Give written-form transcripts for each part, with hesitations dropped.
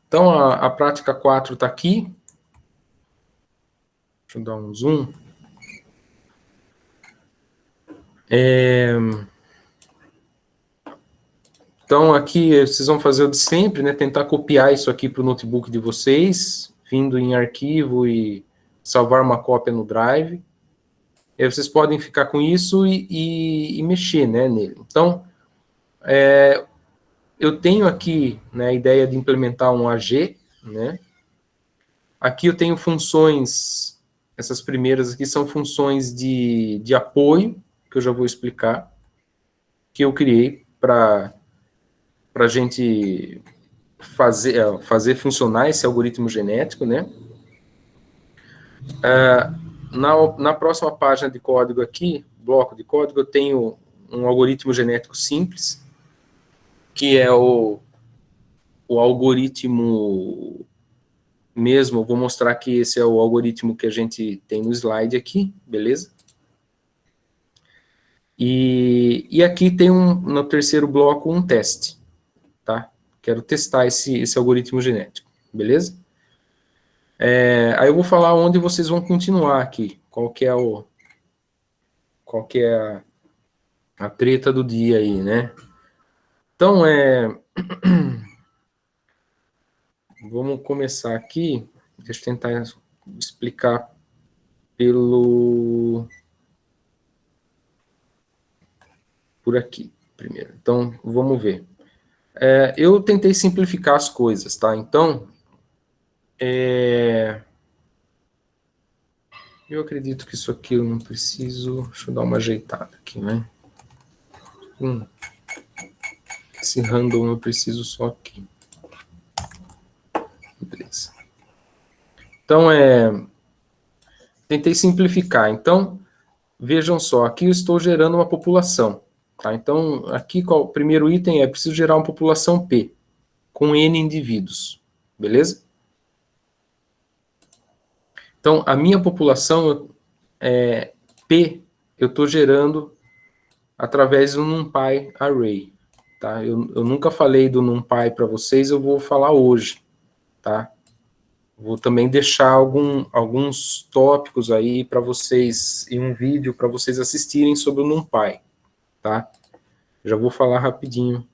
Então, a prática 4 está aqui. Deixa eu dar um zoom. Então, aqui vocês vão fazer o de sempre, né? Tentar copiar isso aqui para o notebook de vocês, vindo em arquivo e salvar uma cópia no Drive. Aí vocês podem ficar com isso e mexer, né, nele. Então, eu tenho aqui, né, a ideia de implementar um AG, né? Aqui eu tenho funções, essas primeiras aqui são funções de apoio, que eu já vou explicar, que eu criei para a gente fazer funcionar esse algoritmo genético, né? Na próxima página de código aqui, bloco de código, eu tenho um algoritmo genético simples, que é o algoritmo mesmo. Eu vou mostrar que esse é o algoritmo que a gente tem no slide aqui, beleza? E aqui tem no terceiro bloco um teste, tá? Quero testar esse algoritmo genético, beleza? Aí eu vou falar onde vocês vão continuar aqui, qual que é a treta do dia aí, né? Então, vamos começar aqui, deixa eu tentar explicar por aqui primeiro. Então, vamos ver. Eu tentei simplificar as coisas, tá? Então, eu acredito que isso aqui eu não preciso. Deixa eu dar uma ajeitada aqui, né? Esse random eu preciso só aqui. Beleza. Então, tentei simplificar. Então, vejam só, aqui eu estou gerando uma população. Tá? Então, aqui o primeiro item preciso gerar uma população P, com N indivíduos. Beleza? Então, a minha população P, eu estou gerando através do NumPy Array. Tá? Eu nunca falei do NumPy para vocês, eu vou falar hoje. Tá? Vou também deixar alguns tópicos aí para vocês, e um vídeo para vocês assistirem sobre o NumPy. Tá? Já vou falar rapidinho,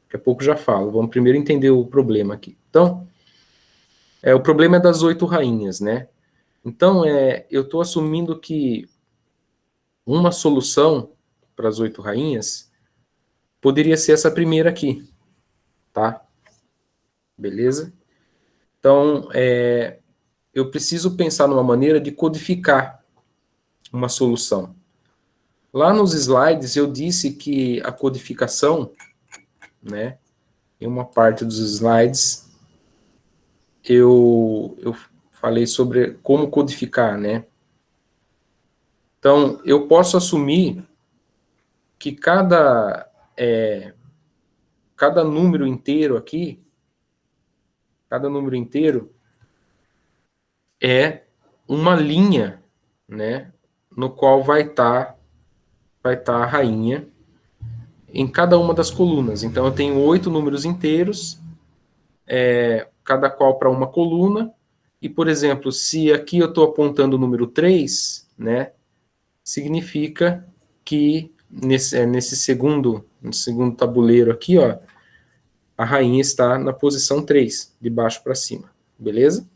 daqui a pouco já falo. Vamos primeiro entender o problema aqui. Então, o problema é das 8 rainhas, né? Então, eu estou assumindo que uma solução para as 8 rainhas poderia ser essa primeira aqui, tá? Beleza? Então, eu preciso pensar numa maneira de codificar uma solução. Lá nos slides eu disse que a codificação, né, em uma parte dos slides, eu falei sobre como codificar, né? Então, eu posso assumir que cada número inteiro aqui, cada número inteiro é uma linha, né, no qual vai estar a rainha em cada uma das colunas. Então, eu tenho 8 números inteiros, cada qual para uma coluna, e, por exemplo, se aqui eu estou apontando o número 3, né, significa que nesse segundo tabuleiro aqui, ó, a rainha está na posição 3, de baixo para cima, beleza?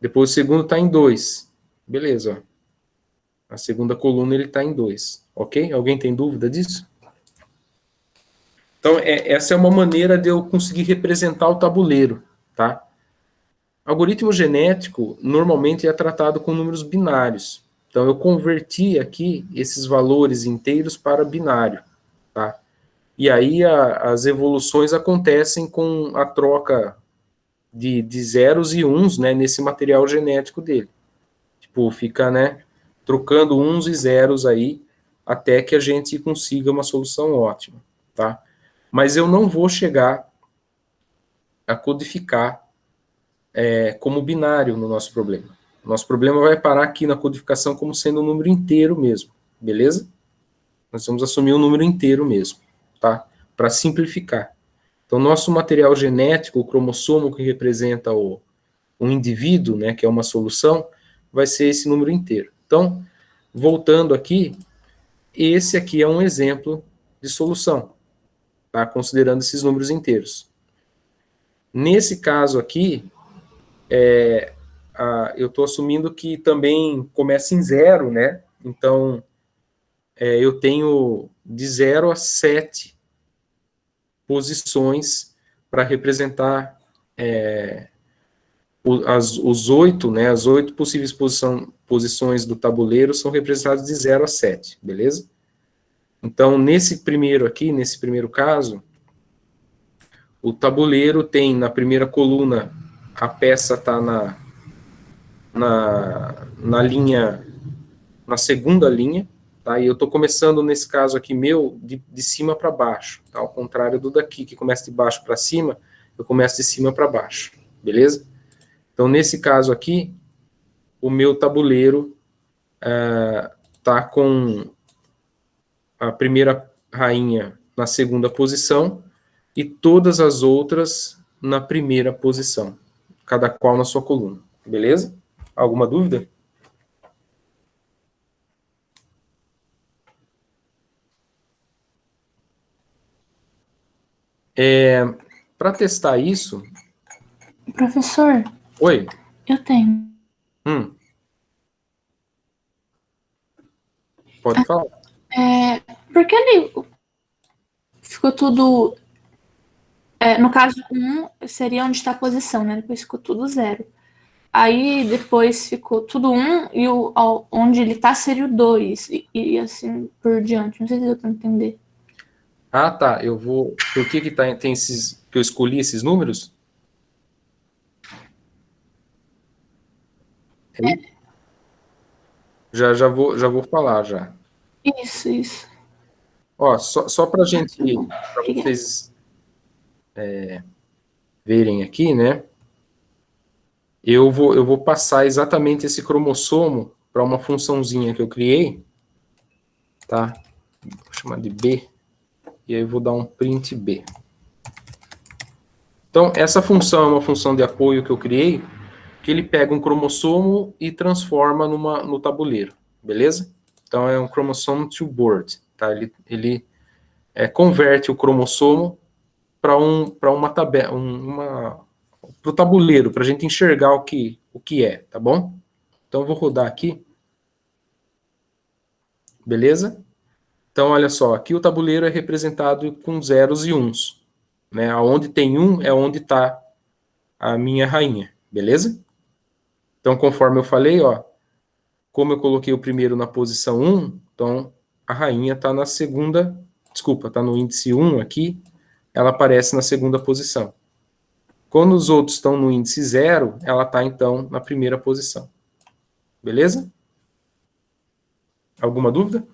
Depois o segundo está em 2, beleza, ó. A segunda coluna ele está em 2, ok? Alguém tem dúvida disso? Então, essa é uma maneira de eu conseguir representar o tabuleiro, tá? Algoritmo genético normalmente é tratado com números binários. Então, eu converti aqui esses valores inteiros para binário, tá? E aí as evoluções acontecem com a troca de zeros e uns, né, nesse material genético dele. Tipo, fica, né, trocando uns e zeros aí até que a gente consiga uma solução ótima, tá? Mas eu não vou chegar a codificar como binário no nosso problema. Nosso problema vai parar aqui na codificação como sendo um número inteiro mesmo, beleza? Nós vamos assumir um número inteiro mesmo, tá? Para simplificar. Então, nosso material genético, o cromossomo que representa um indivíduo, né, que é uma solução, vai ser esse número inteiro. Então, voltando aqui, esse aqui é um exemplo de solução, tá? Considerando esses números inteiros. Nesse caso aqui, eu estou assumindo que também começa em zero, né? Então, eu tenho de 0 a 7 posições para representar os 8, né? As 8 possíveis posições do tabuleiro são representadas de 0 a 7, beleza? Então, nesse primeiro caso, o tabuleiro tem na primeira coluna, a peça está na linha, na segunda linha, tá? E eu estou começando nesse caso aqui meu de cima para baixo, tá? Ao contrário do daqui, que começa de baixo para cima, eu começo de cima para baixo, beleza? Então, nesse caso aqui, o meu tabuleiro tá com a primeira rainha na segunda posição e todas as outras na primeira posição, cada qual na sua coluna, beleza? Alguma dúvida? Para testar isso... Professor? Oi? Eu tenho. Pode falar. Por que ele ficou tudo... no caso, 1 seria onde está a posição, né? Depois ficou tudo 0. Aí depois ficou tudo 1 e onde ele tá seria o 2. E assim por diante. Não sei se deu para entender. Ah, tá. Eu vou... Por que tem esses... que eu escolhi esses números? Já vou falar, já. Isso. Ó, só para para Obrigada. vocês verem aqui, né? Eu vou passar exatamente esse cromossomo para uma funçãozinha que eu criei, tá? Vou chamar de B, e aí eu vou dar um print B. Então, essa função é uma função de apoio que eu criei, que ele pega um cromossomo e transforma no tabuleiro, beleza? Então, é um chromosome to board, tá? Ele converte o cromossomo para uma tabela, para o tabuleiro, para a gente enxergar o que é, tá bom? Então, eu vou rodar aqui. Beleza? Então, olha só, aqui o tabuleiro é representado com zeros e uns. Né? Onde tem 1 é onde está a minha rainha, beleza? Então, conforme eu falei, ó, como eu coloquei o primeiro na posição 1, então a rainha está na segunda, desculpa, está no índice 1 aqui, ela aparece na segunda posição. Quando os outros estão no índice 0, ela está, então, na primeira posição. Beleza? Alguma dúvida?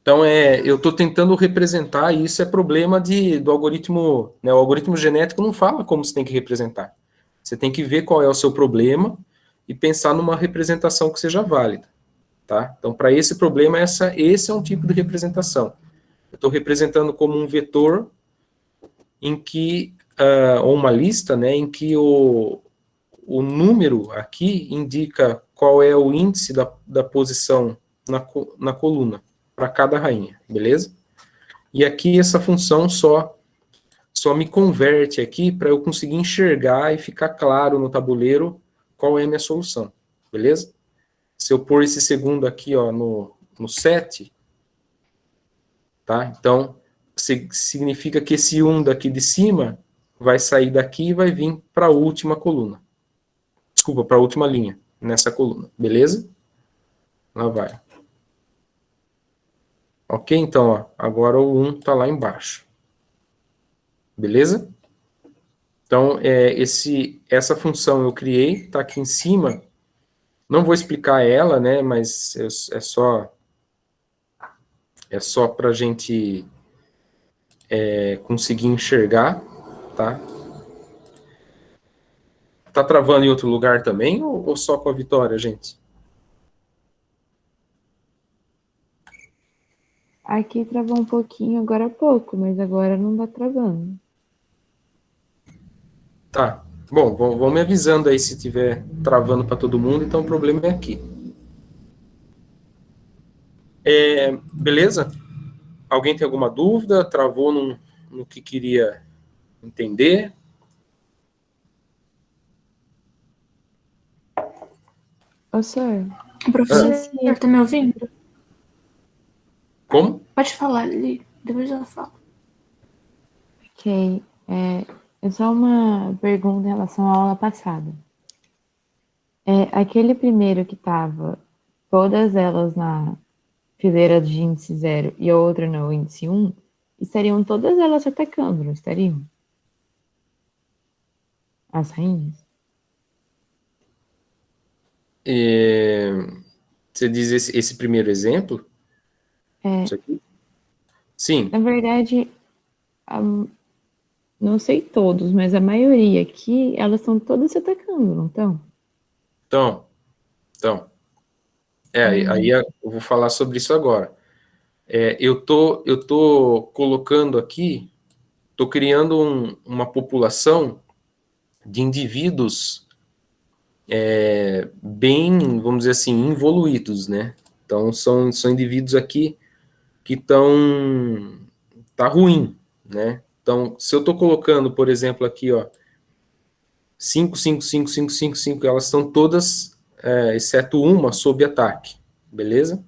Então, eu estou tentando representar, e isso é problema do algoritmo, né? O algoritmo genético não fala como você tem que representar. Você tem que ver qual é o seu problema e pensar numa representação que seja válida. Tá? Então, para esse problema, esse é um tipo de representação. Eu estou representando como um vetor em que, ou uma lista, né, em que o número aqui indica qual é o índice da posição na coluna para cada rainha, beleza? E aqui essa função só me converte aqui para eu conseguir enxergar e ficar claro no tabuleiro qual é a minha solução, beleza? Se eu pôr esse segundo aqui, ó, no 7, tá? Então, significa que esse 1 daqui de cima vai sair daqui e vai vir para a última coluna. Desculpa, para a última linha, nessa coluna, beleza? Lá vai. Ok? Então, ó, agora o 1 está lá embaixo. Beleza? Então, essa função eu criei, está aqui em cima. Não vou explicar ela, né? Mas é só para a gente conseguir enxergar, tá? Tá travando em outro lugar também ou só com a Vitória, gente? Aqui travou um pouquinho agora há pouco, mas agora não tá travando. Tá. Bom, vão me avisando aí se estiver travando para todo mundo, então o problema é aqui. Beleza? Alguém tem alguma dúvida? Travou no que queria entender? Ô, senhor, Professor, tá me ouvindo? Como? Pode falar, Lili. Depois eu falo. ok. É só uma pergunta em relação à aula passada. Aquele primeiro que tava todas elas na fileira de índice 0 e a outra no índice 1, estariam todas elas se atacando, não estariam? As rainhas? Você diz esse primeiro exemplo? Isso aqui? Sim. Na verdade, não sei todos, mas a maioria aqui, elas estão todas se atacando, não estão? Então. Aí eu vou falar sobre isso agora. Eu tô colocando aqui, tô criando uma população de indivíduos bem, vamos dizer assim, evoluídos, né? Então, são indivíduos aqui que tá ruim, né? Então, se eu tô colocando, por exemplo, aqui, ó, 5, 5, 5, 5, 5, 5, elas estão todas, exceto uma, sob ataque, beleza?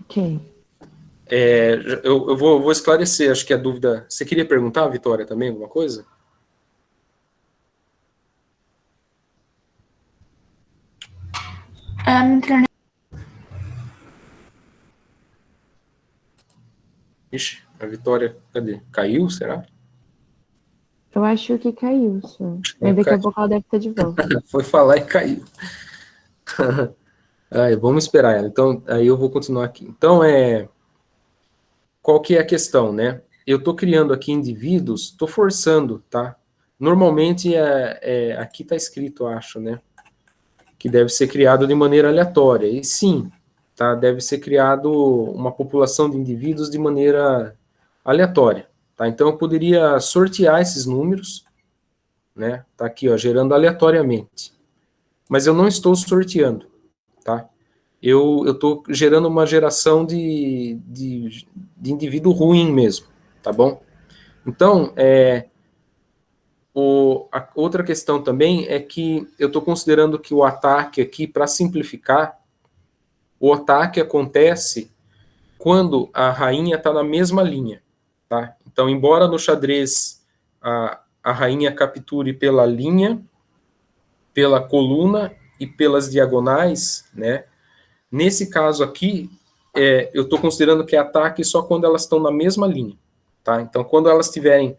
Ok. Eu vou esclarecer, acho que a dúvida... Você queria perguntar, Vitória, também, alguma coisa? A minha internet. Ixi, a Vitória, cadê? Caiu, será? Eu acho que caiu, senhor. Mas daqui a pouco ela deve estar de volta. Foi falar e caiu. Vamos esperar ela. Então, aí eu vou continuar aqui. Então, qual que é a questão, né? Eu estou criando aqui indivíduos, estou forçando, tá? Normalmente, aqui está escrito, acho, né? Que deve ser criado de maneira aleatória. E sim, tá? Deve ser criado uma população de indivíduos de maneira aleatória, tá? Então, eu poderia sortear esses números, né? Tá aqui, ó, gerando aleatoriamente. Mas eu não estou sorteando, tá? Eu estou gerando uma geração de indivíduo ruim mesmo, tá bom? Então, a outra questão também é que eu estou considerando que o ataque aqui, para simplificar, o ataque acontece quando a rainha está na mesma linha, tá? Então, embora no xadrez a rainha capture pela linha, pela coluna e pelas diagonais, né? Nesse caso aqui, eu estou considerando que é ataque só quando elas estão na mesma linha, tá? Então, quando elas tiverem,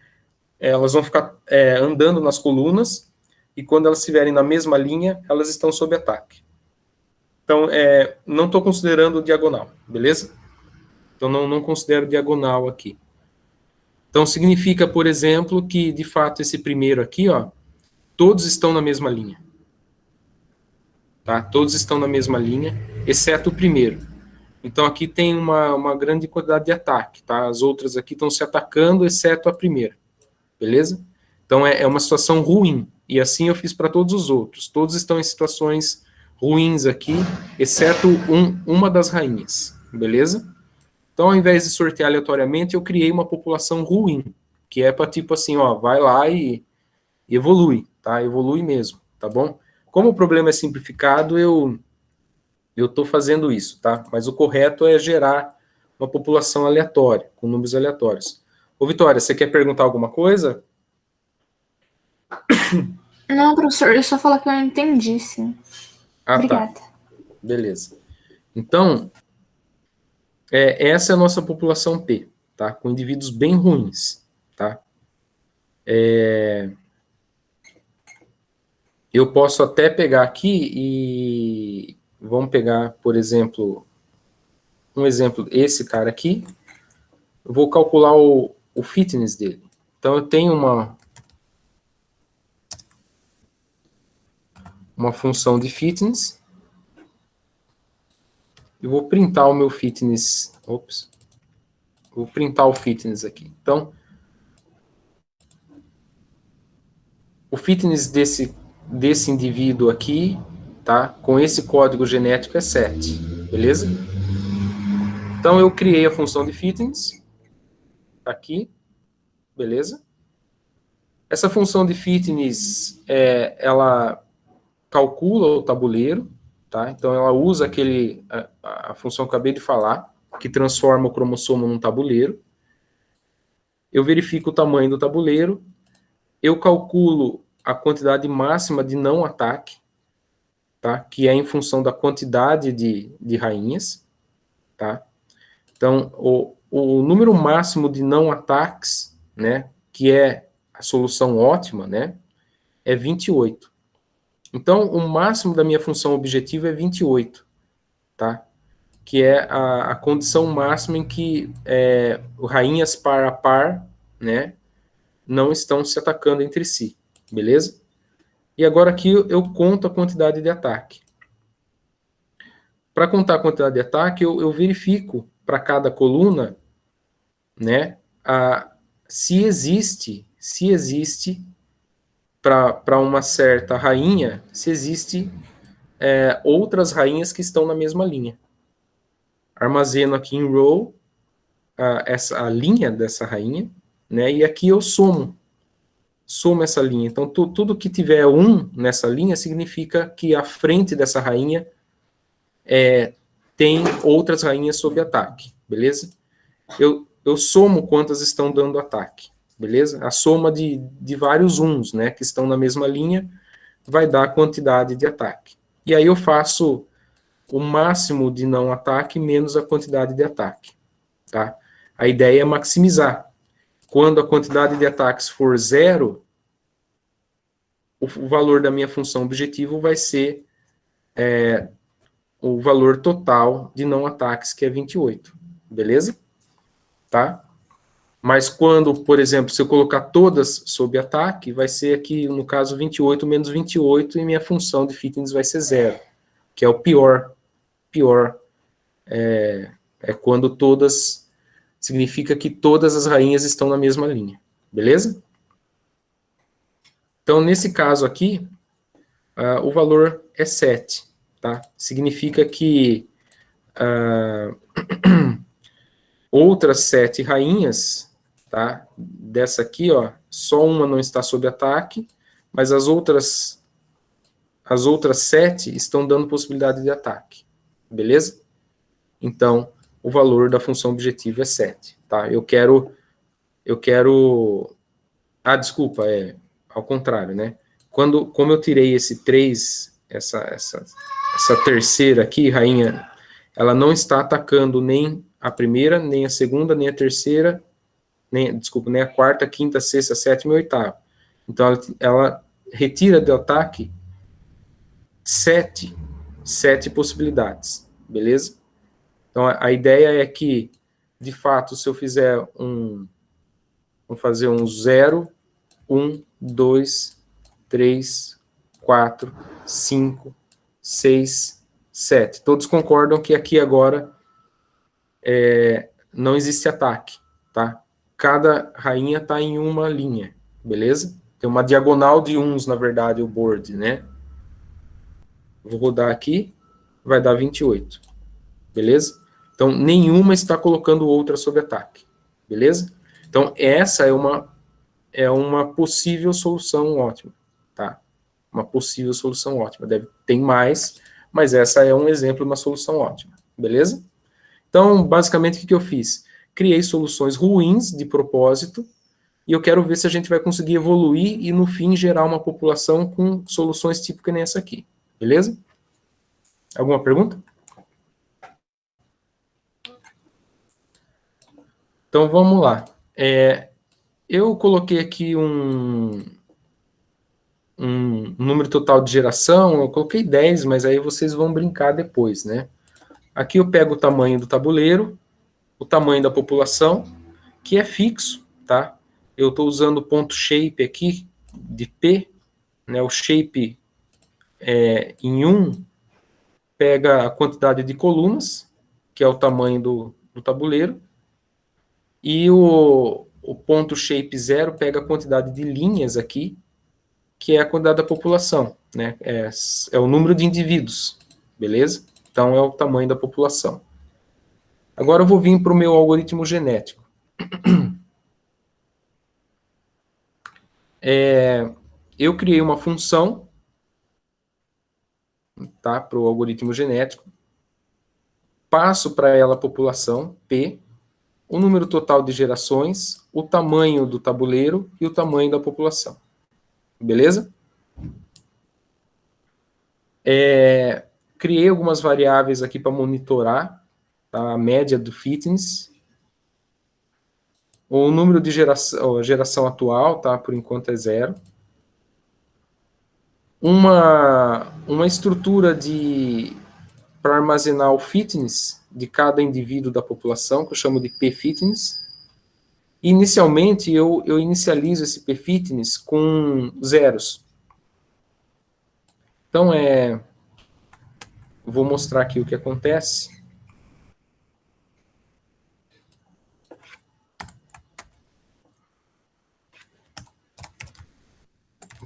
elas vão ficar andando nas colunas, e quando elas estiverem na mesma linha, elas estão sob ataque. Então, não estou considerando diagonal, beleza? Então, não considero diagonal aqui. Então, significa, por exemplo, que, de fato, esse primeiro aqui, ó, todos estão na mesma linha. Tá? Todos estão na mesma linha, exceto o primeiro. Então, aqui tem uma grande quantidade de ataque, tá? As outras aqui estão se atacando, exceto a primeira. Beleza? Então, é uma situação ruim. E assim eu fiz para todos os outros. Todos estão em situações ruins aqui, exceto uma das rainhas. Beleza? Então, ao invés de sortear aleatoriamente, eu criei uma população ruim, que é para tipo assim, ó, vai lá e evolui, tá? Evolui mesmo, tá bom? Como o problema é simplificado, eu estou fazendo isso, tá? Mas o correto é gerar uma população aleatória, com números aleatórios. Ô, Vitória, você quer perguntar alguma coisa? Não, professor, eu só falar que eu entendi, sim. Ah, tá. Obrigada. Beleza. Então, essa é a nossa população P, tá? Com indivíduos bem ruins, tá? Eu posso até pegar aqui e vamos pegar, por exemplo, esse cara aqui. Eu vou calcular o fitness dele. Então, eu tenho uma função de fitness. eu vou printar o meu fitness. Ops. Vou printar o fitness aqui. Então, o fitness desse indivíduo aqui, tá? Com esse código genético é 7, beleza? Então, eu criei a função de fitness, tá aqui, beleza? Essa função de fitness, ela calcula o tabuleiro, tá? Então, ela usa a função que eu acabei de falar, que transforma o cromossomo num tabuleiro. Eu verifico o tamanho do tabuleiro, eu calculo a quantidade máxima de não ataque, tá? Que é em função da quantidade de rainhas, tá? Então, o número máximo de não ataques, né, que é a solução ótima, né, é 28. Então, o máximo da minha função objetiva é 28, tá? Que é a condição máxima em que rainhas par a par, né, não estão se atacando entre si, beleza? E agora aqui eu conto a quantidade de ataque. Para contar a quantidade de ataque, eu verifico para cada coluna, né, se existe para uma certa rainha, se existe outras rainhas que estão na mesma linha. Armazeno aqui em row a linha dessa rainha, né, e aqui eu somo essa linha. Então, tudo que tiver 1 nessa linha significa que a frente dessa rainha tem outras rainhas sob ataque, beleza? Eu somo quantas estão dando ataque, beleza? A soma de vários 1s, né, que estão na mesma linha, vai dar a quantidade de ataque. E aí eu faço o máximo de não ataque menos a quantidade de ataque, tá? A ideia é maximizar. Quando a quantidade de ataques for 0, o valor da minha função objetivo vai ser o valor total de não ataques, que é 28, beleza? Tá? Mas quando, por exemplo, se eu colocar todas sob ataque, vai ser aqui, no caso, 28 menos 28, e minha função de fitness vai ser 0, que é o pior. Pior é quando todas... Significa que todas as rainhas estão na mesma linha, beleza? Então, nesse caso aqui, o valor é 7, tá? Significa que outras 7 rainhas, tá? Dessa aqui, ó, só uma não está sob ataque, mas as outras 7 estão dando possibilidade de ataque, beleza? Então, o valor da função objetivo é 7, tá? Eu quero... desculpa, ao contrário, né? Como eu tirei esse 3, essa terceira aqui, rainha, ela não está atacando nem a primeira, nem a segunda, nem a terceira, nem a quarta, quinta, sexta, sétima e oitava. Então, ela retira do ataque 7 possibilidades, beleza? Então, a ideia é que, de fato, se eu fizer vamos fazer um 0, 1, 2, 3, 4, 5, 6, 7. Todos concordam que aqui agora não existe ataque, tá? Cada rainha está em uma linha, beleza? Tem uma diagonal de 1s, na verdade, o board, né? Vou rodar aqui, vai dar 28, beleza? Então, nenhuma está colocando outra sob ataque, beleza? Então, essa é uma possível solução ótima, tá? Uma possível solução ótima. Tem mais, mas essa é um exemplo de uma solução ótima, beleza? Então, basicamente, o que eu fiz? Criei soluções ruins de propósito, e eu quero ver se a gente vai conseguir evoluir e, no fim, gerar uma população com soluções tipo que nem essa aqui, beleza? Alguma pergunta? Então, vamos lá. Eu coloquei aqui um número total de geração, eu coloquei 10, mas aí vocês vão brincar depois, né? Aqui eu pego o tamanho do tabuleiro, o tamanho da população, que é fixo, tá? Eu estou usando o ponto shape aqui, de P, né? O shape em 1 pega a quantidade de colunas, que é o tamanho do tabuleiro, e o ponto shape 0 pega a quantidade de linhas aqui, que é a quantidade da população, né? É o número de indivíduos, beleza? Então, é o tamanho da população. Agora eu vou vir para o meu algoritmo genético. Eu criei uma função, tá, para o algoritmo genético, passo para ela a população, P, o número total de gerações, o tamanho do tabuleiro e o tamanho da população. Beleza? Criei algumas variáveis aqui para monitorar, tá, a média do fitness, o número de geração atual, tá, por enquanto é 0. Uma estrutura para armazenar o fitness de cada indivíduo da população, que eu chamo de p-fitness. Inicialmente, eu inicializo esse p-fitness com zeros. Então, vou mostrar aqui o que acontece.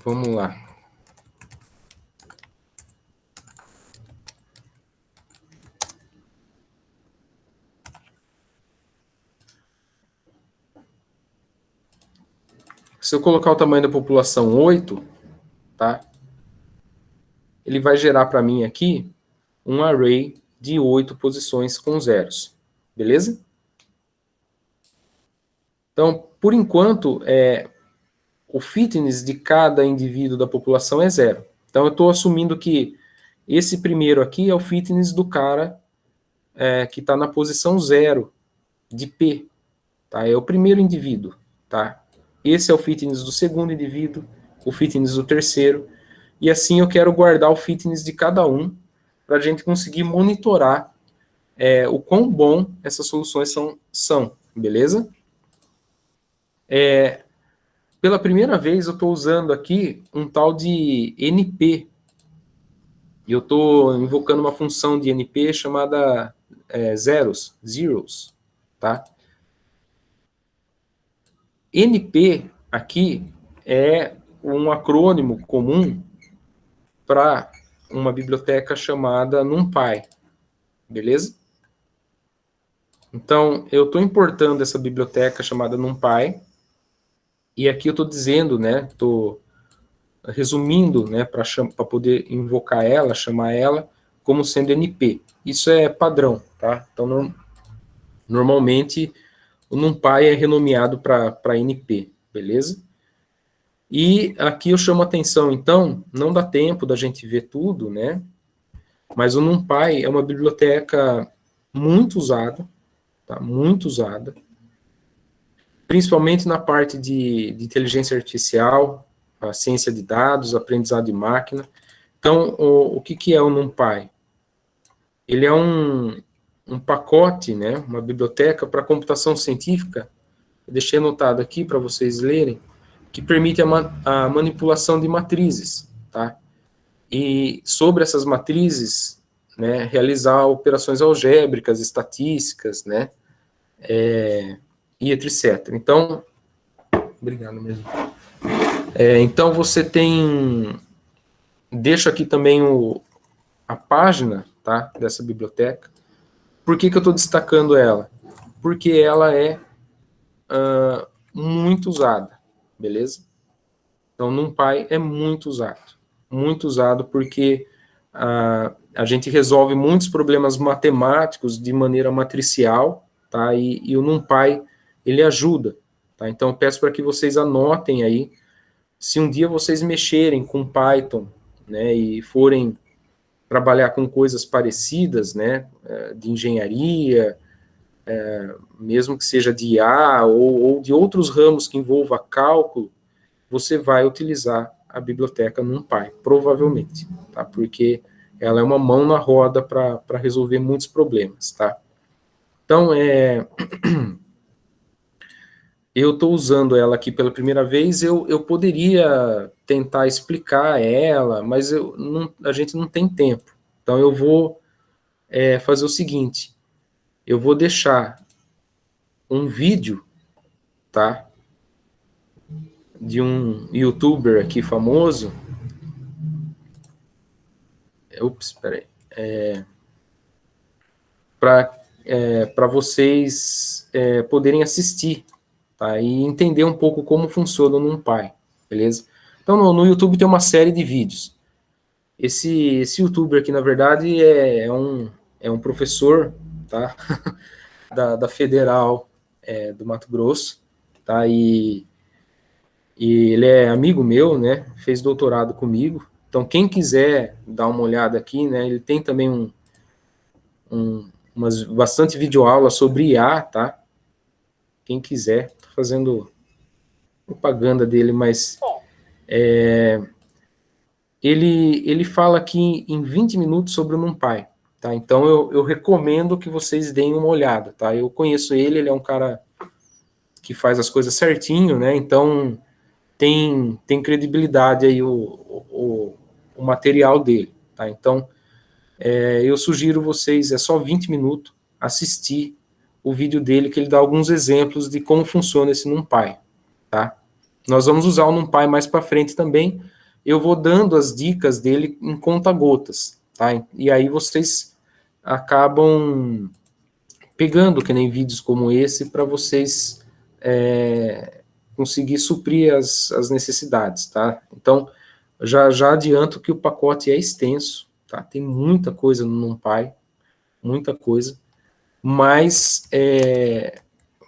Vamos lá. Se eu colocar o tamanho da população 8, tá? Ele vai gerar para mim aqui um array de 8 posições com zeros. Beleza? Então, por enquanto, o fitness de cada indivíduo da população é 0. Então, eu estou assumindo que esse primeiro aqui é o fitness do cara que está na posição 0 de P. Tá? É o primeiro indivíduo. Tá? Esse é o fitness do segundo indivíduo, o fitness do terceiro. E assim eu quero guardar o fitness de cada um para a gente conseguir monitorar o quão bom essas soluções são. Beleza? Pela primeira vez eu estou usando aqui um tal de NP. E eu estou invocando uma função de NP chamada zeros. Tá? NP aqui é um acrônimo comum para uma biblioteca chamada NumPy. Beleza? Então, eu estou importando essa biblioteca chamada NumPy. E aqui eu estou dizendo, né, estou resumindo, né, para poder invocar ela, chamar ela como sendo NP. Isso é padrão, tá? Então, normalmente, o NumPy é renomeado para NP, beleza? E aqui eu chamo a atenção, então, não dá tempo da gente ver tudo, né? Mas o NumPy é uma biblioteca muito usada, tá? Muito usada, principalmente na parte de inteligência artificial, a ciência de dados, aprendizado de máquina. Então, o que é o NumPy? Ele é um pacote, né, uma biblioteca para computação científica, eu deixei anotado aqui para vocês lerem, que permite a manipulação de matrizes, tá? E sobre essas matrizes, né, realizar operações algébricas, estatísticas, né, e etc. Então, obrigado mesmo. Então, você tem... Deixo aqui também a página, tá, dessa biblioteca. Por que eu estou destacando ela? Porque ela é muito usada, beleza? Então, NumPy é muito usado porque a gente resolve muitos problemas matemáticos de maneira matricial, tá? E o NumPy, ele ajuda, tá? Então, eu peço para que vocês anotem aí, se um dia vocês mexerem com Python, né, e forem trabalhar com coisas parecidas, né, de engenharia, mesmo que seja de IA ou de outros ramos que envolva cálculo, você vai utilizar a biblioteca NumPy, provavelmente, tá? Porque ela é uma mão na roda para resolver muitos problemas, tá? Então, eu estou usando ela aqui pela primeira vez, eu poderia tentar explicar ela, mas a gente não tem tempo. Então, eu vou fazer o seguinte, eu vou deixar um vídeo, tá? De um youtuber aqui famoso. Ups, peraí. Para vocês poderem assistir, tá? E entender um pouco como funciona o NumPy, beleza? Então, no YouTube tem uma série de vídeos. Esse youtuber aqui, na verdade, é um professor, tá? da Federal do Mato Grosso, tá? E ele é amigo meu, né? Fez doutorado comigo. Então, quem quiser dar uma olhada aqui, né? Ele tem também umas bastante videoaula sobre IA, tá? Quem quiser, tô fazendo propaganda dele, mas ele fala aqui em 20 minutos sobre o NumPy, tá? Então eu recomendo que vocês deem uma olhada, tá? Eu conheço ele é um cara que faz as coisas certinho, né? Então tem credibilidade aí o material dele, tá? Então eu sugiro vocês, é só 20 minutos, assistir o vídeo dele, que ele dá alguns exemplos de como funciona esse NumPy, tá? Nós vamos usar o NumPy mais para frente também. Eu vou dando as dicas dele em conta-gotas, tá? E aí vocês acabam pegando, que nem vídeos como esse, para vocês conseguir suprir as necessidades, tá? Então, já adianto que o pacote é extenso, tá? Tem muita coisa no NumPy, muita coisa, mas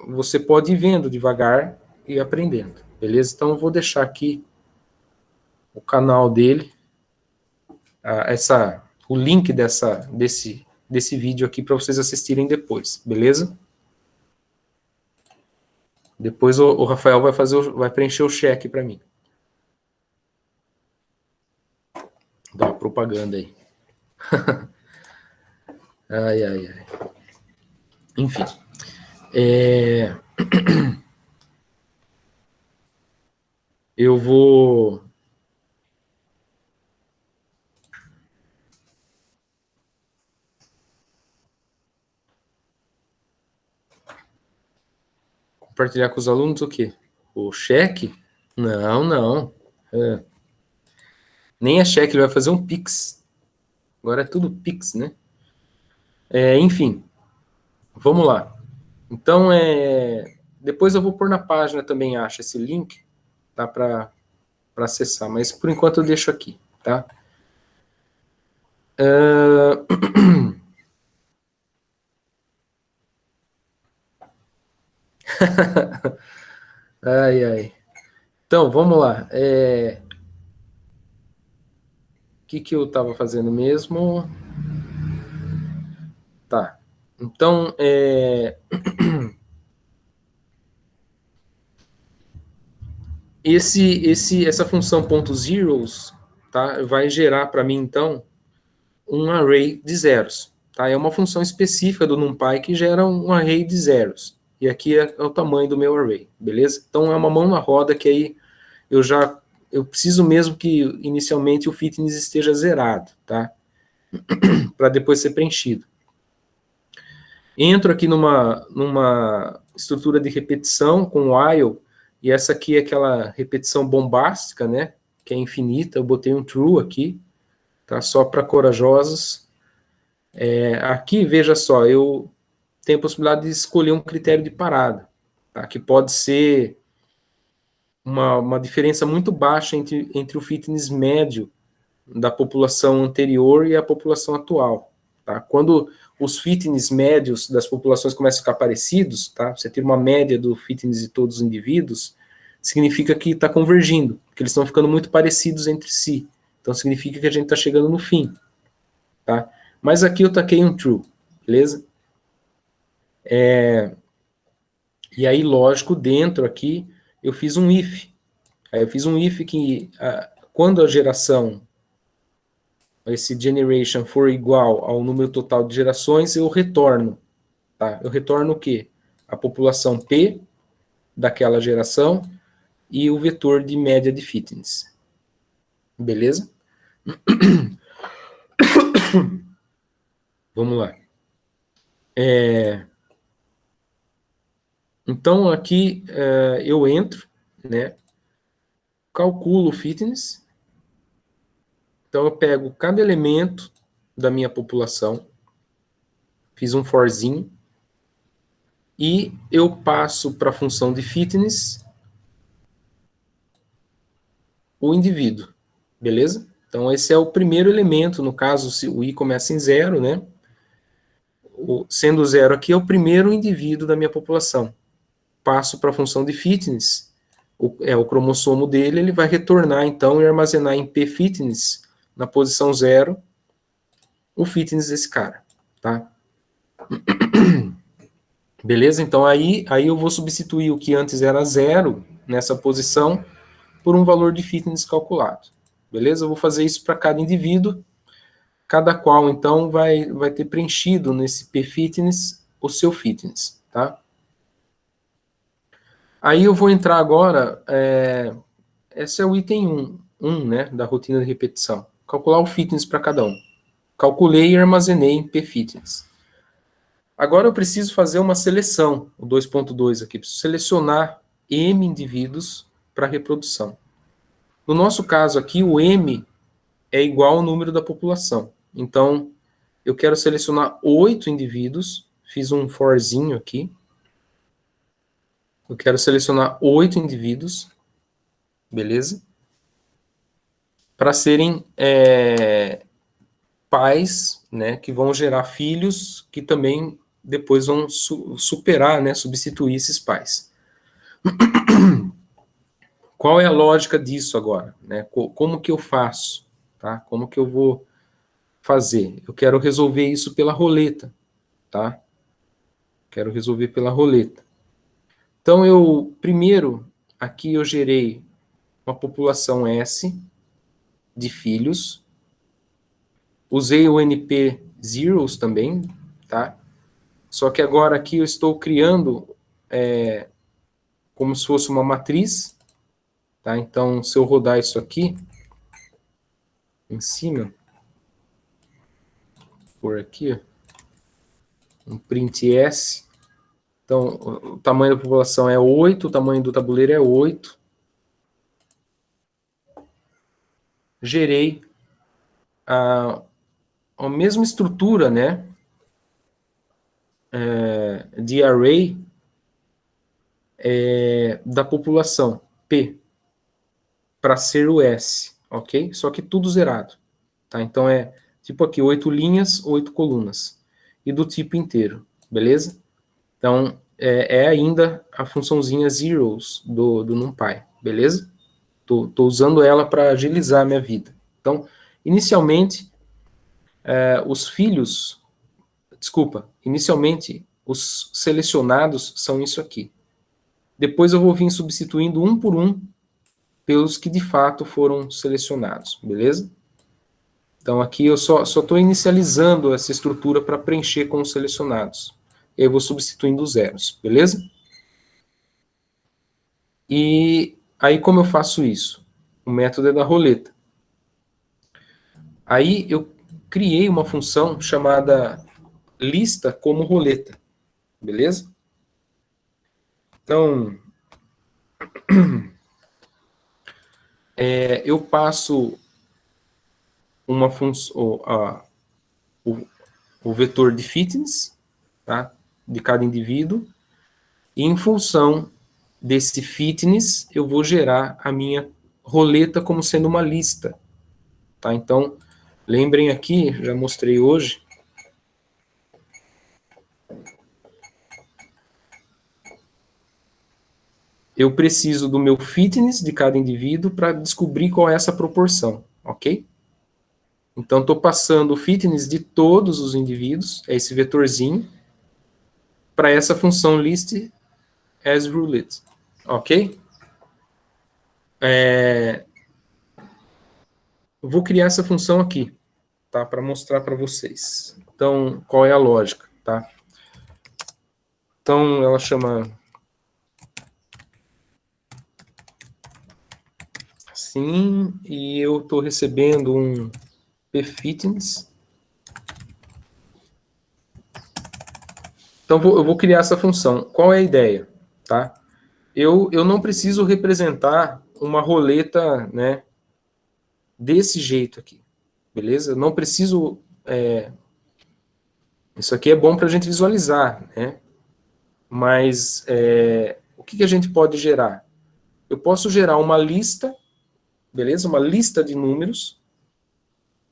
você pode ir vendo devagar e aprendendo, beleza? Então eu vou deixar aqui o canal dele, o link desse vídeo aqui para vocês assistirem depois, beleza? Depois o Rafael vai preencher o cheque para mim. Dá uma propaganda aí. Ai, ai, ai. Enfim. Eu vou... compartilhar com os alunos o quê? O cheque? Não, não. Nem é cheque, ele vai fazer um Pix. Agora é tudo Pix, né? Enfim, vamos lá. Então, depois eu vou pôr na página também, acho, esse link, tá? Para acessar. Mas, por enquanto, eu deixo aqui, tá? Ai, ai. Então, vamos lá. O que eu estava fazendo mesmo? Tá. Então, essa função .zeros, tá, vai gerar para mim, então, um array de zeros. Tá? É uma função específica do NumPy que gera um array de zeros. E aqui é o tamanho do meu array, beleza? Então é uma mão na roda que aí eu preciso mesmo que inicialmente o fitness esteja zerado, tá? Para depois ser preenchido. Entro aqui numa estrutura de repetição com while, e essa aqui é aquela repetição bombástica, né? Que é infinita. Eu botei um true aqui, tá? Só para corajosos. Aqui, veja só, eu tenho a possibilidade de escolher um critério de parada, tá? Que pode ser uma diferença muito baixa entre o fitness médio da população anterior e a população atual. Tá? Quando os fitness médios das populações começam a ficar parecidos, tá? Você tem uma média do fitness de todos os indivíduos, significa que está convergindo, que eles estão ficando muito parecidos entre si. Então significa que a gente está chegando no fim. Tá? Mas aqui eu taquei um true, beleza? E aí, lógico, dentro aqui, eu fiz um if. Aí eu fiz um if que quando a geração, esse generation for igual ao número total de gerações, eu retorno. Tá? Eu retorno o quê? A população P daquela geração e o vetor de média de fitness. Beleza? Vamos lá. Então, aqui eu entro, né? Calculo o fitness. Então, eu pego cada elemento da minha população, fiz um forzinho, e eu passo para a função de fitness o indivíduo, beleza? Então, esse é o primeiro elemento, no caso, se o i começa em 0, né? Sendo 0 aqui, é o primeiro indivíduo da minha população. Passo para a função de fitness, o cromossomo dele, ele vai retornar, então, e armazenar em p-fitness, na posição 0, o fitness desse cara, tá? Beleza? Então, aí eu vou substituir o que antes era 0, nessa posição, por um valor de fitness calculado. Beleza? Eu vou fazer isso para cada indivíduo, cada qual, então, vai ter preenchido nesse p-fitness o seu fitness, tá? Aí eu vou entrar agora, esse é o item 1, né, da rotina de repetição. Calcular o fitness para cada um. Calculei e armazenei em p-fitness. Agora eu preciso fazer uma seleção, o 2.2 aqui, preciso selecionar M indivíduos para reprodução. No nosso caso aqui, o M é igual ao número da população. Então, eu quero selecionar 8 indivíduos, fiz um forzinho aqui. Eu quero selecionar 8 indivíduos, beleza? Para serem pais, né, que vão gerar filhos que também depois vão superar, né, substituir esses pais. Qual é a lógica disso agora? Né? Como que eu faço? Tá? Como que eu vou fazer? Eu quero resolver isso pela roleta. Tá? Quero resolver pela roleta. Então, primeiro, aqui eu gerei uma população S de filhos. Usei o NP zeros também, tá? Só que agora aqui eu estou criando como se fosse uma matriz, tá? Então, se eu rodar isso aqui em cima, por aqui, um print S. Então, o tamanho da população é 8, o tamanho do tabuleiro é 8. Gerei a mesma estrutura, né, de array da população, P, para ser o S, ok? Só que tudo zerado. Tá? Então, tipo aqui, 8 linhas, 8 colunas. E do tipo inteiro, beleza? Então, ainda a funçãozinha zeros do NumPy, beleza? Tô usando ela para agilizar a minha vida. Então, inicialmente, inicialmente, os selecionados são isso aqui. Depois eu vou vir substituindo um por um pelos que de fato foram selecionados, beleza? Então, aqui eu só estou inicializando essa estrutura para preencher com os selecionados. Eu vou substituindo os zeros, beleza? E aí, como eu faço isso? O método é da roleta. Aí, eu criei uma função chamada lista como roleta, beleza? Então, eu passo uma função, o vetor de fitness, tá? De cada indivíduo, e em função desse fitness, eu vou gerar a minha roleta como sendo uma lista. Tá? Então, lembrem aqui, já mostrei hoje, eu preciso do meu fitness de cada indivíduo para descobrir qual é essa proporção, ok? Então, estou passando o fitness de todos os indivíduos, é esse vetorzinho, para essa função list as roulette, ok? Vou criar essa função aqui, tá? Para mostrar para vocês. Então, qual é a lógica, tá? Então, ela chama assim, e eu estou recebendo um pfitness Então, eu vou criar essa função. Qual é a ideia? Tá? Eu não preciso representar uma roleta, né, desse jeito aqui. Beleza? Eu não preciso... isso aqui é bom para a gente visualizar, né? Mas o que a gente pode gerar? Eu posso gerar uma lista, beleza? Uma lista de números,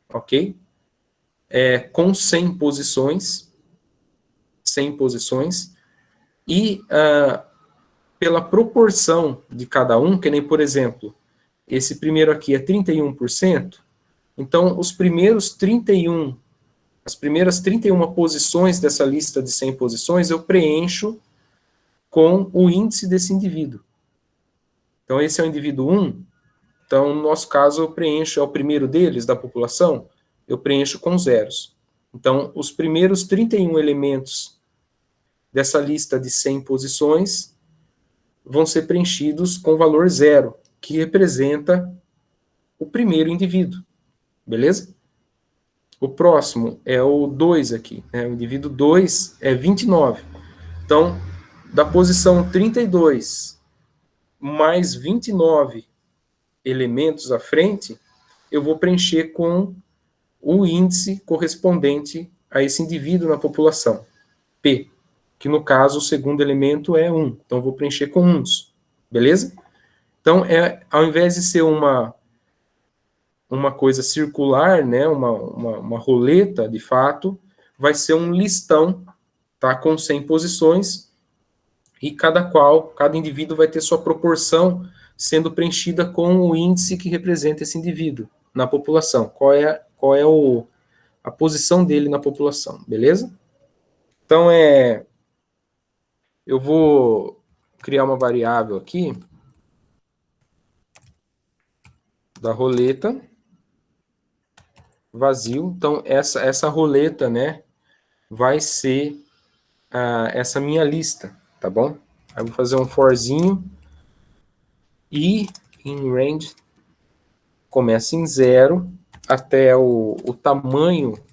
ok? Com 100 posições, e pela proporção de cada um, que nem, por exemplo, esse primeiro aqui é 31%, então os primeiros 31, as primeiras 31 posições dessa lista de 100 posições, eu preencho com o índice desse indivíduo. Então esse é o indivíduo 1, então no nosso caso eu preencho, é o primeiro deles, da população, eu preencho com zeros. Então os primeiros 31 elementos dessa lista de 100 posições vão ser preenchidos com valor 0, que representa o primeiro indivíduo, beleza? O próximo é o 2 aqui, né? O indivíduo 2 é 29. Então, da posição 32 mais 29 elementos à frente, eu vou preencher com o índice correspondente a esse indivíduo na população, P, que no caso o segundo elemento é 1, então eu vou preencher com uns, beleza? Então, ao invés de ser uma coisa circular, né, uma roleta, de fato, vai ser um listão, tá, com 100 posições, e cada indivíduo vai ter sua proporção sendo preenchida com o índice que representa esse indivíduo na população. Qual é a posição dele na população, beleza? Então, eu vou criar uma variável aqui da roleta vazio. Então, essa roleta, né, vai ser essa minha lista, tá bom? Aí eu vou fazer um forzinho e in range começa em 0 até o tamanho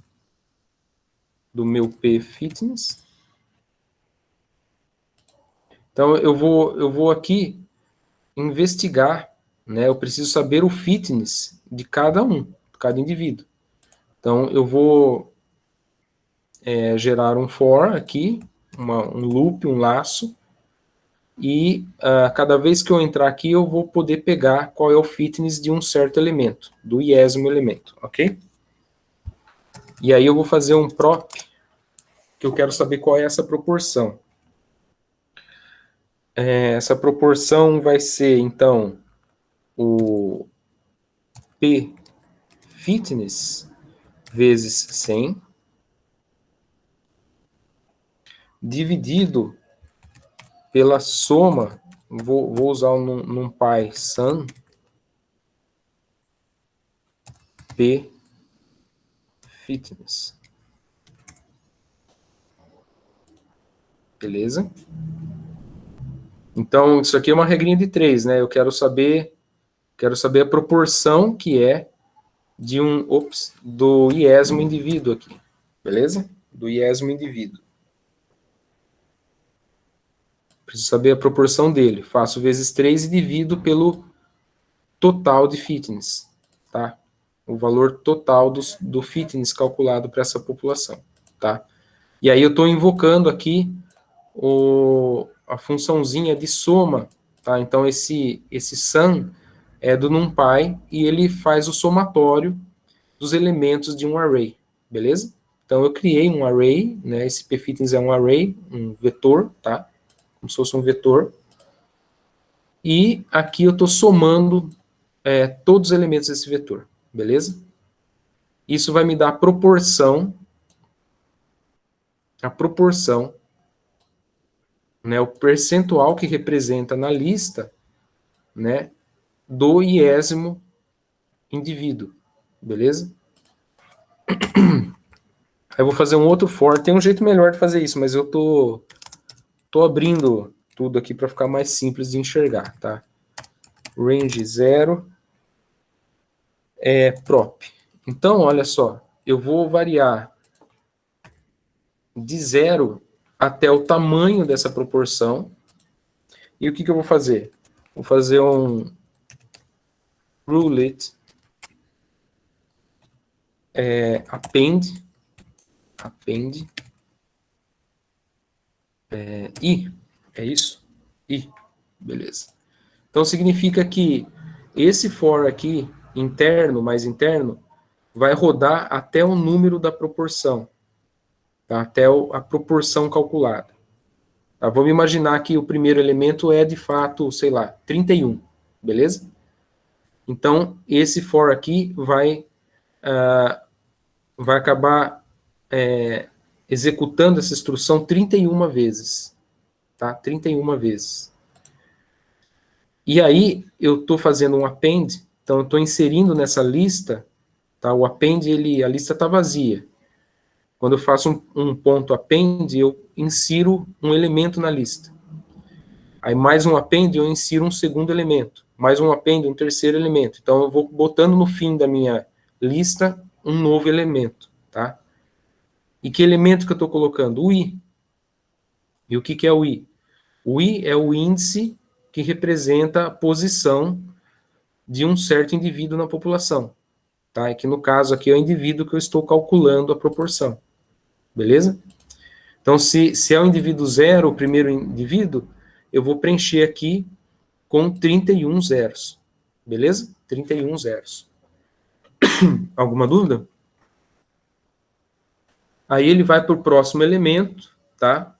do meu P fitness. Então, eu vou aqui investigar, né? Eu preciso saber o fitness de cada indivíduo. Então, eu vou gerar um for aqui, um loop, um laço, e cada vez que eu entrar aqui, eu vou poder pegar qual é o fitness de um certo elemento, do iésimo elemento, ok? E aí eu vou fazer um prop, que eu quero saber qual é essa proporção. Essa proporção vai ser, então, o P fitness vezes 100, dividido pela soma, vou usar um NumPy sum, P fitness. Beleza? Então, isso aqui é uma regrinha de 3, né? Eu quero saber a proporção que é do iésimo indivíduo aqui. Beleza? Do iésimo indivíduo. Preciso saber a proporção dele. Faço vezes 3 e divido pelo total de fitness, tá? O valor total do fitness calculado para essa população, tá? E aí eu estou invocando aqui a funçãozinha de soma, tá? Então esse sum é do NumPy e ele faz o somatório dos elementos de um array, beleza? Então eu criei um array, né? Esse pfitness é um array, um vetor, tá? Como se fosse um vetor. E aqui eu estou somando todos os elementos desse vetor, beleza? Isso vai me dar a proporção, né, o percentual que representa na lista, né, do iésimo indivíduo, beleza? Aí eu vou fazer um outro for, tem um jeito melhor de fazer isso, mas eu tô abrindo tudo aqui para ficar mais simples de enxergar, tá? Range 0 prop. Então, olha só, eu vou variar de 0 até o tamanho dessa proporção. E o que eu vou fazer? Vou fazer um ruled append i, é isso? I, beleza. Então significa que esse for aqui, interno mais interno, vai rodar até o número da proporção, tá? Até a proporção calculada. Tá? Vamos imaginar que o primeiro elemento é de fato, sei lá, 31, beleza? Então esse for aqui vai acabar executando essa instrução 31 vezes, tá? 31 vezes. E aí eu estou fazendo um append, então eu estou inserindo nessa lista, tá? O append, a lista está vazia. Quando eu faço um ponto append, eu insiro um elemento na lista. Aí mais um append, eu insiro um segundo elemento. Mais um append, um terceiro elemento. Então eu vou botando no fim da minha lista um novo elemento, tá? E que elemento que eu estou colocando? O i. E o que é o i? O i é o índice que representa a posição de um certo indivíduo na população, tá? E que no caso aqui é o indivíduo que eu estou calculando a proporção, beleza? Então, se é o indivíduo 0, o primeiro indivíduo, eu vou preencher aqui com 31 zeros, beleza? 31 zeros. Alguma dúvida? Aí ele vai para o próximo elemento, tá?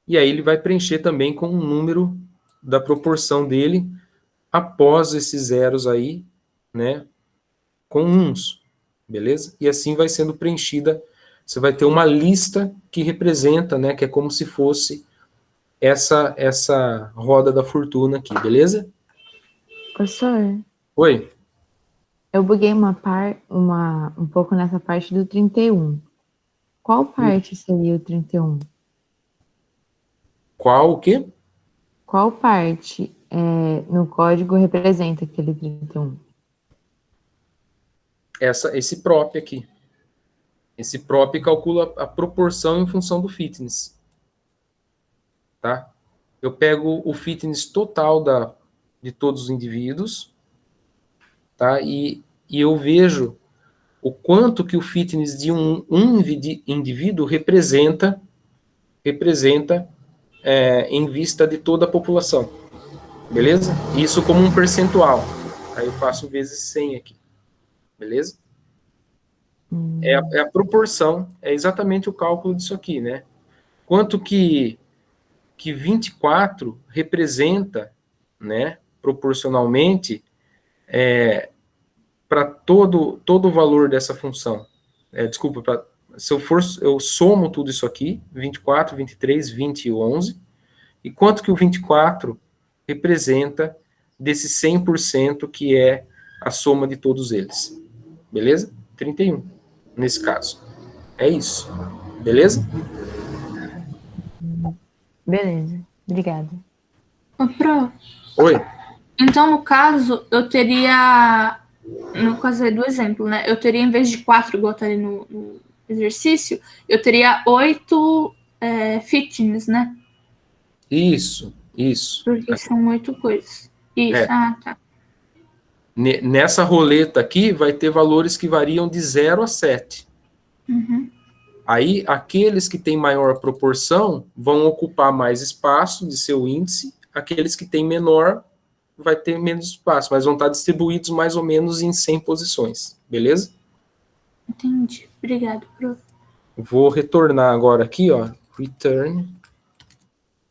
E aí ele vai preencher também com o número da proporção dele após esses zeros aí, né, com uns, beleza? E assim vai sendo preenchida, você vai ter uma lista que representa, né, que é como se fosse essa roda da fortuna aqui, beleza? Professor, Oi? eu buguei um pouco nessa parte do 31. Qual parte seria o 31? Qual o quê? Qual parte no código representa aquele 31? Esse prop aqui. Esse prop calcula a proporção em função do fitness. Tá? Eu pego o fitness total de todos os indivíduos, tá? E eu vejo o quanto que o fitness de um indivíduo representa em vista de toda a população. Beleza? Isso como um percentual. Aí eu faço vezes 100 aqui. Beleza? É a proporção, é exatamente o cálculo disso aqui, né? Quanto que 24 representa, né, proporcionalmente, para todo o valor dessa função. Desculpa, se eu somo tudo isso aqui, 24, 23, 20 e 11, e quanto que o 24 representa desse 100% que é a soma de todos eles. Beleza? 31, nesse caso. É isso. Beleza? Beleza, obrigada. Ô, Pro, Oi. então no caso, eu teria, no caso aí do exemplo, né? Eu teria, em vez de 4, igual tá ali no exercício, eu teria 8 fitness, né? Isso. Porque são 8 coisas. Isso, tá. Nessa roleta aqui, vai ter valores que variam de 0 a 7. Uhum. Aí, aqueles que têm maior proporção vão ocupar mais espaço de seu índice, aqueles que têm menor vai ter menos espaço, mas vão estar distribuídos mais ou menos em 100 posições, beleza? Entendi. Obrigado, Pro. Vou retornar agora aqui, ó, return.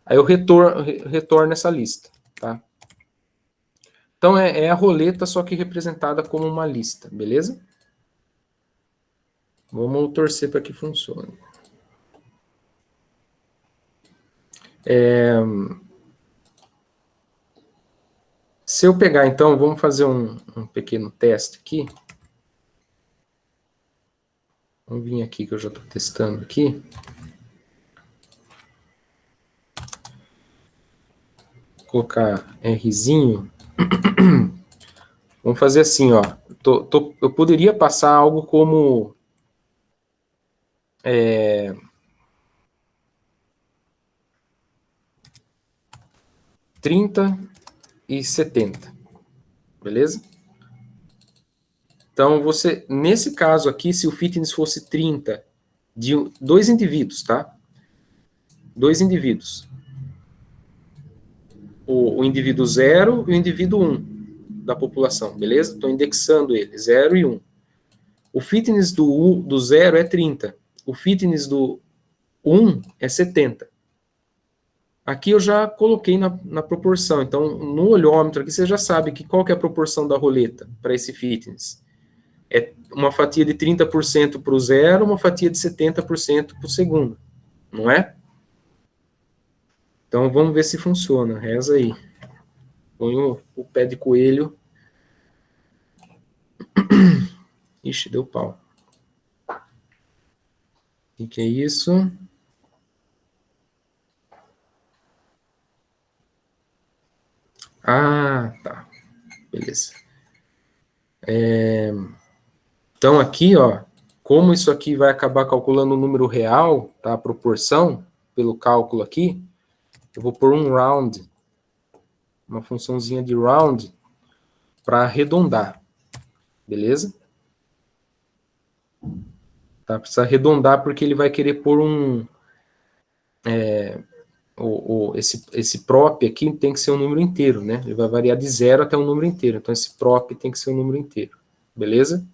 Aí eu retorno essa lista, tá? Então, é a roleta, só que representada como uma lista, beleza? Vamos torcer para que funcione. Se eu pegar, então, vamos fazer um pequeno teste aqui. Vamos vir aqui, que eu já estou testando aqui. Vou colocar Rzinho. Vamos fazer assim, ó. Eu poderia passar algo como 30 e 70. Beleza? Então, você, nesse caso aqui, se o fitness fosse 30 de dois indivíduos, tá? Dois indivíduos. O indivíduo 0 e o indivíduo 1 da população, beleza? Estou indexando ele, 0 e 1. O fitness do 0 é 30. O fitness do 1 é 70. Aqui eu já coloquei na proporção. Então, no olhômetro aqui, você já sabe qual que é a proporção da roleta para esse fitness. É uma fatia de 30% para o 0, uma fatia de 70% para o segundo. Não é? Então, vamos ver se funciona. Reza aí. Põe o pé de coelho. Ixi, deu pau. O que é isso? Ah, tá. Beleza. Então, aqui, ó, como isso aqui vai acabar calculando o número real, tá? A proporção, pelo cálculo aqui, eu vou pôr um round, uma funçãozinha de round, para arredondar. Beleza? Tá? Precisa arredondar porque ele vai querer pôr esse prop aqui tem que ser um número inteiro, né? Ele vai variar de 0 até um número inteiro. Então, esse prop tem que ser um número inteiro. Beleza?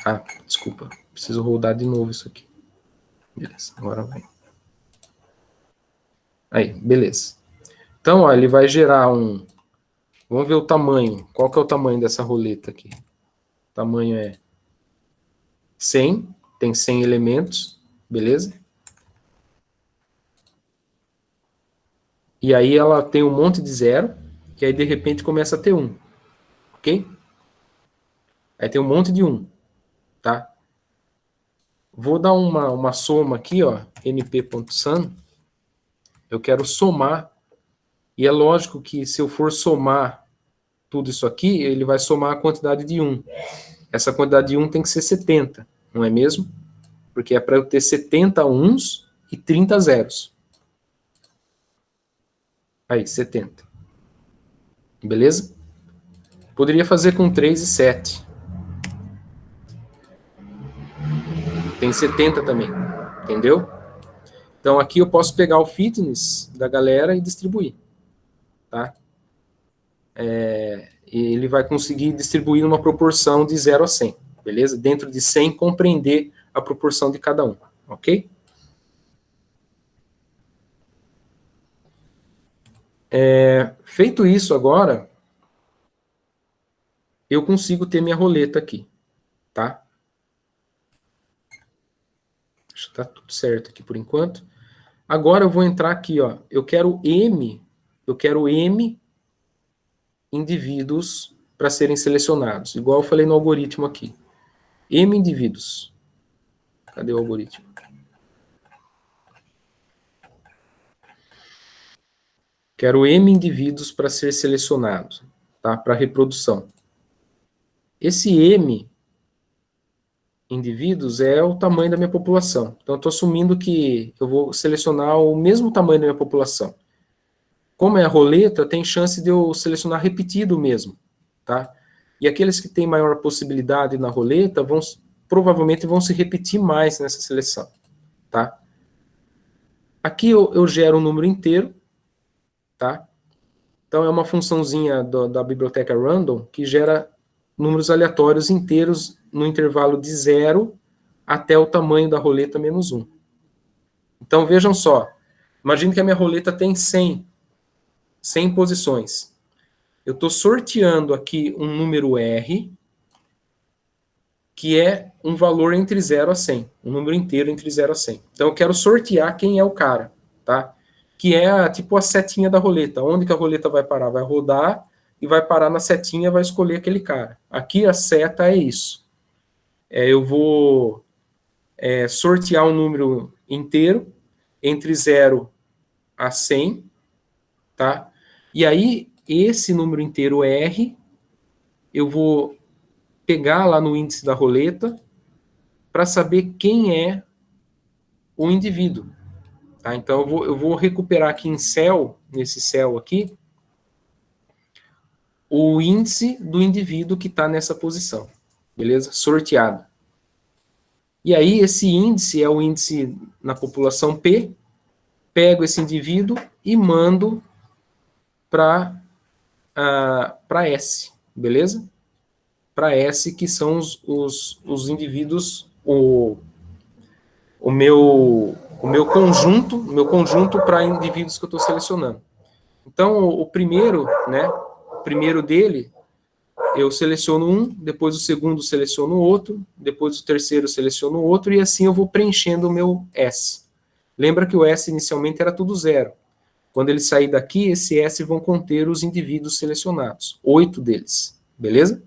Ah, desculpa. Preciso rodar de novo isso aqui. Beleza, agora vai. Aí, beleza. Então, ó, ele vai gerar um... Vamos ver o tamanho. Qual que é o tamanho dessa roleta aqui? O tamanho é 100. Tem 100 elementos. Beleza? E aí ela tem um monte de 0. Que aí, de repente, começa a ter 1. Ok? Aí tem um monte de 1. Tá? Vou dar uma soma aqui, ó, np.sum. Eu quero somar, e é lógico que se eu for somar tudo isso aqui, ele vai somar a quantidade de 1. Essa quantidade de 1 tem que ser 70, não é mesmo? Porque é para eu ter 70 uns e 30 zeros. Aí, 70. Beleza? Poderia fazer com 3 e 7. Tem 70 também, entendeu? Então aqui eu posso pegar o fitness da galera e distribuir, tá? E ele vai conseguir distribuir numa proporção de 0 a 100, beleza? Dentro de 100, compreender a proporção de cada um, ok? Feito isso agora, eu consigo ter minha roleta aqui, tá? Acho que tá tudo certo aqui por enquanto. Agora eu vou entrar aqui, ó. Eu quero M indivíduos para serem selecionados, igual eu falei no algoritmo aqui. M indivíduos. Cadê o algoritmo? Quero M indivíduos para ser selecionados, tá? Para reprodução. Esse M indivíduos é o tamanho da minha população. Então, eu estou assumindo que eu vou selecionar o mesmo tamanho da minha população. Como é a roleta, tem chance de eu selecionar repetido mesmo, tá? E aqueles que têm maior possibilidade na roleta provavelmente vão se repetir mais nessa seleção, tá? Aqui eu gero um número inteiro, tá? Então é uma funçãozinha da biblioteca random que gera números aleatórios inteiros no intervalo de 0 até o tamanho da roleta menos 1. Então vejam só, imagine que a minha roleta tem 100 posições. Eu estou sorteando aqui um número R, que é um valor entre 0 a 100, um número inteiro entre 0 a 100. Então eu quero sortear quem é o cara, tá? Que é tipo a setinha da roleta. Onde que a roleta vai parar? Vai rodar e vai parar na setinha, vai escolher aquele cara. Aqui a seta é isso. Eu vou sortear um número inteiro entre 0 a 100, tá? E aí, esse número inteiro R, eu vou pegar lá no índice da roleta para saber quem é o indivíduo. Tá? Então, eu vou recuperar aqui em cell, nesse cell aqui, o índice do indivíduo que está nessa posição. Beleza? Sorteado. E aí, esse índice é o índice na população P, pego esse indivíduo e mando para S, beleza? Para S, que são os indivíduos, o meu conjunto para indivíduos que eu estou selecionando. Então, o primeiro, né? O primeiro dele, eu seleciono um, depois o segundo seleciono outro, depois o terceiro seleciono outro, e assim eu vou preenchendo o meu S. Lembra que o S inicialmente era tudo 0. Quando ele sair daqui, esse S vão conter os indivíduos selecionados. 8 deles. Beleza?